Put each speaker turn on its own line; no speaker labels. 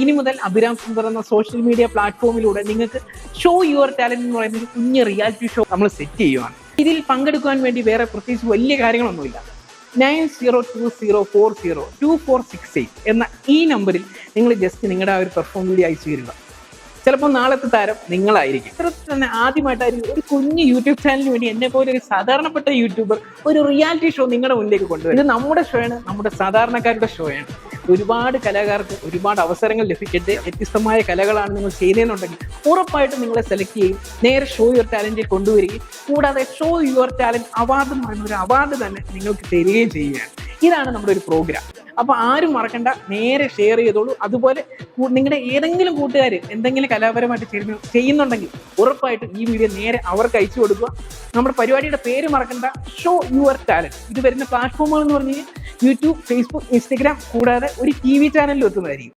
ഇനി മുതൽ അഭിരാം സുന്ദർ എന്ന സോഷ്യൽ മീഡിയ പ്ലാറ്റ്ഫോമിലൂടെ നിങ്ങൾക്ക് ഷോ യുവർ ടാലന്റ് എന്ന് പറയുന്ന ഒരു കുഞ്ഞ് റിയാലിറ്റി ഷോ നമ്മൾ സെറ്റ് ചെയ്യുവാണ്. ഇതിൽ പങ്കെടുക്കാൻ വേണ്ടി വേറെ പ്രത്യേകിച്ച് വലിയ കാര്യങ്ങളൊന്നുമില്ല. 9020402468 എന്ന ഈ നമ്പറിൽ നിങ്ങൾ ജസ്റ്റ് നിങ്ങളുടെ ആ ഒരു പെർഫോം വീഡിയോ അയച്ചു തരിക. ചിലപ്പോൾ നാളത്തെ താരം നിങ്ങളായിരിക്കും. ഇത്തരത്തിൽ തന്നെ ആദ്യമായിട്ടായിരിക്കും ഒരു കുഞ്ഞ് യൂട്യൂബ് ചാനലിന് വേണ്ടി എന്നെ പോലെ ഒരു സാധാരണപ്പെട്ട യൂട്യൂബർ ഒരു റിയാലിറ്റി ഷോ നിങ്ങളുടെ മുന്നിലേക്ക് കൊണ്ടുവരും. ഇത് നമ്മുടെ ഷോ ആണ്, നമ്മുടെ സാധാരണക്കാരുടെ ഷോ ആണ്. ഒരുപാട് കലാകാർക്ക് ഒരുപാട് അവസരങ്ങൾ ലഭിക്കട്ടെ. വ്യത്യസ്തമായ കലകളാണ് നിങ്ങൾ ചെയ്യുന്നതെന്നുണ്ടെങ്കിൽ ഉറപ്പായിട്ടും നിങ്ങളെ സെലക്ട് ചെയ്യും, നേരെ ഷോ യുവർ ടാലന്റിൽ കൊണ്ടുവരികയും കൂടാതെ ഷോ യുവർ ടാലന്റ് അവാർഡ് ഒരു അവാർഡ് തന്നെ നിങ്ങൾക്ക് തരികയും ചെയ്യുകയാണ്. ഇതാണ് നമ്മുടെ ഒരു പ്രോഗ്രാം. അപ്പൊ ആരും മറക്കണ്ട, നേരെ ഷെയർ ചെയ്തോളൂ. അതുപോലെ നിങ്ങളുടെ ഏതെങ്കിലും കൂട്ടുകാർ എന്തെങ്കിലും കലാപരമായിട്ട് ചെയ്യുന്നുണ്ടെങ്കിൽ ഉറപ്പായിട്ടും ഈ വീഡിയോ നേരെ അവർക്ക് അയച്ചു കൊടുക്കുക. നമ്മുടെ പരിപാടിയുടെ പേര് മറക്കണ്ട, ഷോ യുവർ ടാലന്റ്. ഇത് വരുന്ന പ്ലാറ്റ്ഫോമുകൾ എന്ന് പറഞ്ഞു കഴിഞ്ഞാൽ യൂട്യൂബ്, ഫേസ്ബുക്ക്, ഇൻസ്റ്റഗ്രാം കൂടാതെ ഒരു TV ചാനലിൽ എത്തുന്നതായിരിക്കും.